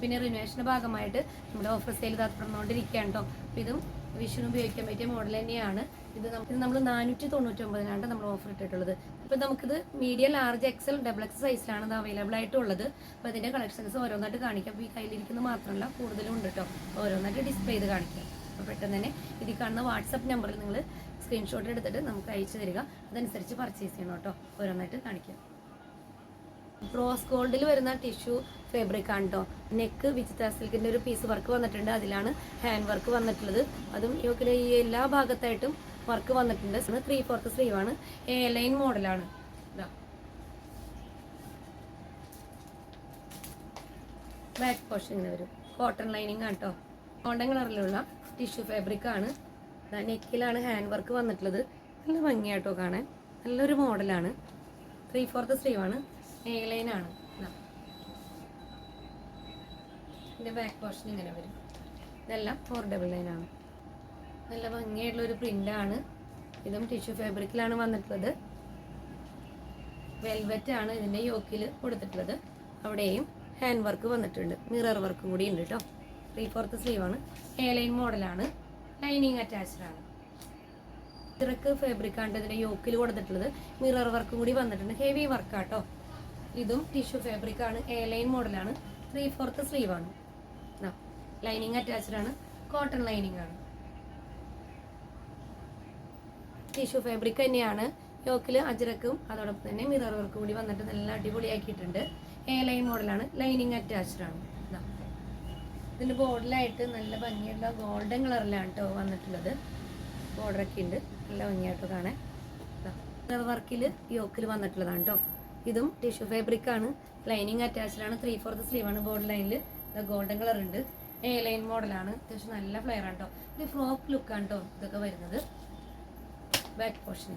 പിന്നെ റിനോവേഷൻ്റെ ഭാഗമായിട്ട് നമ്മുടെ ഓഫർ സെയിൽ നടന്നുകൊണ്ടിരിക്കുകയാണ് കേട്ടോ. അപ്പോൾ ഇതും വിഷുവിന് ഉപയോഗിക്കാൻ പറ്റിയ മോഡൽ തന്നെയാണ്. ഇത് നമ്മൾ 499 നമ്മൾ ഓഫർ ഇട്ടിട്ടുള്ളത്. അപ്പോൾ നമുക്കിത് medium, large, XL, double X സൈസിലാണ് ഇത് അവൈലബിൾ ആയിട്ടുള്ളത്. അപ്പോൾ അതിൻ്റെ കളക്ഷൻസ് ഓരോന്നായിട്ട് കാണിക്കാം. അപ്പോൾ ഈ കയ്യിലിരിക്കുന്നത് മാത്രമല്ല, കൂടുതലും ഉണ്ട് കേട്ടോ. ഓരോന്നായിട്ട് ഡിസ്പ്ലേ ചെയ്ത് കാണിക്കാം. അപ്പോൾ പെട്ടെന്ന് തന്നെ ഇതിൽ കാണുന്ന വാട്സപ്പ് നമ്പറിൽ നിങ്ങൾ സ്ക്രീൻഷോട്ട് എടുത്തിട്ട് നമുക്ക് അയച്ചു തരിക. അതനുസരിച്ച് പർച്ചേസ് ചെയ്യണം കേട്ടോ. ഓരോന്നായിട്ട് കാണിക്കാം. റോസ് ഗോൾഡിൽ വരുന്ന ടിഷ്യൂ ഫാബ്രിക് ആണ് കേട്ടോ. നെക്ക് വിചിത്ര സിൽക്കിൻ്റെ ഒരു പീസ് വർക്ക് വന്നിട്ടുണ്ട്. അതിലാണ് ഹാൻഡ് വർക്ക് വന്നിട്ടുള്ളത്. അതും യോക്കിലെ ഈ എല്ലാ ഭാഗത്തായിട്ടും വർക്ക് വന്നിട്ടുണ്ട്. 3/4 സ്ലീവാണ്. എ ലൈൻ മോഡലാണ്. ഇതാ ബാക്ക് പോർഷൻ ഇങ്ങനെ വരും. കോട്ടൺ ലൈനിങ് ആണ് കേട്ടോ. ഗോൾഡൻ കളറിലുള്ള ടിഷ്യൂ ഫാബ്രിക് ആണ്. നെക്കിലാണ് ഹാൻഡ് വർക്ക് വന്നിട്ടുള്ളത്. നല്ല ഭംഗിയായിട്ടോ കാണാൻ. നല്ലൊരു മോഡലാണ്. 3/4 സ്ലീവാണ്. എ ലൈനാണ്. ഇതിൻ്റെ ബാക്ക് പോർഷൻ ഇങ്ങനെ വരും. ഇതെല്ലാം 4 ഡബിൾ ലൈനാണ്. നല്ല ഭംഗിയായിട്ടുള്ളൊരു പ്രിൻ്റാണ്. ഇതും ടിഷ്യൂ ഫാബ്രിക്കിലാണ് വന്നിട്ടുള്ളത്. വെൽവെറ്റ് ആണ് ഇതിൻ്റെ യോക്കിൽ കൊടുത്തിട്ടുള്ളത്. അവിടെയും ഹാൻഡ് വർക്ക് വന്നിട്ടുണ്ട്. മിറർ വർക്കും കൂടി ഉണ്ട് കേട്ടോ. 3/4 സ്ലീവാണ്. എ ലൈൻ മോഡലാണ്. ലൈനിങ് അറ്റാച്ച്ഡ് ആണ്. ഇറക്ക് ഫാബ്രിക് ആണ് ഇതിൻ്റെ യോക്കിൽ കൊടുത്തിട്ടുള്ളത്. മിറർ വർക്കും കൂടി വന്നിട്ടുണ്ട്. ഹെവി വർക്കാട്ടോ. ഇതും ടിഷ്യൂ ഫാബ്രിക് ആണ്. എ ലൈൻ മോഡലാണ്. 3/4 സ്ലീവാണ്. ലൈനിങ് അറ്റാച്ച്ഡ് ആണ്. കോട്ടൺ ലൈനിങ് ആണ്. ടിഷ്യൂ ഫാബ്രിക് തന്നെയാണ്. യോക്കിൽ അജ്രക്കും അതോടൊപ്പം തന്നെ മിറർ വർക്കും കൂടി വന്നിട്ട് നല്ല അടിപൊളിയാക്കിയിട്ടുണ്ട്. എ ലൈൻ മോഡലാണ്. ലൈനിങ് അറ്റാച്ച്ഡ് ആണ്. ഇതിൻ്റെ ബോർഡിലായിട്ട് നല്ല ഭംഗിയുള്ള ഗോൾഡൻ കളറിലാണ് കേട്ടോ വന്നിട്ടുള്ളത്. ബോർഡറൊക്കെ ഉണ്ട്. നല്ല ഭംഗിയായിട്ടോ കാണാൻ. മിറർ വർക്കിൽ യോക്കിൽ വന്നിട്ടുള്ളതാണ് കേട്ടോ. ഇതും ടിഷ്യൂ ഫാബ്രിക് ആണ്. ലൈനിങ് അറ്റാച്ച്ഡ് ആണ്. 3/4 സ്ലീവാണ്. ബോർഡർ ലൈനിൽ ഗോൾഡൻ കളർ ഉണ്ട്. എ ലൈൻ മോഡലാണ്. അത്യാവശ്യം നല്ല ഫ്ലെയർ ആണ് കേട്ടോ. ഇത് ഫ്രോക്ക് ലുക്കാണ് കേട്ടോ ഇതൊക്കെ വരുന്നത്. Back portion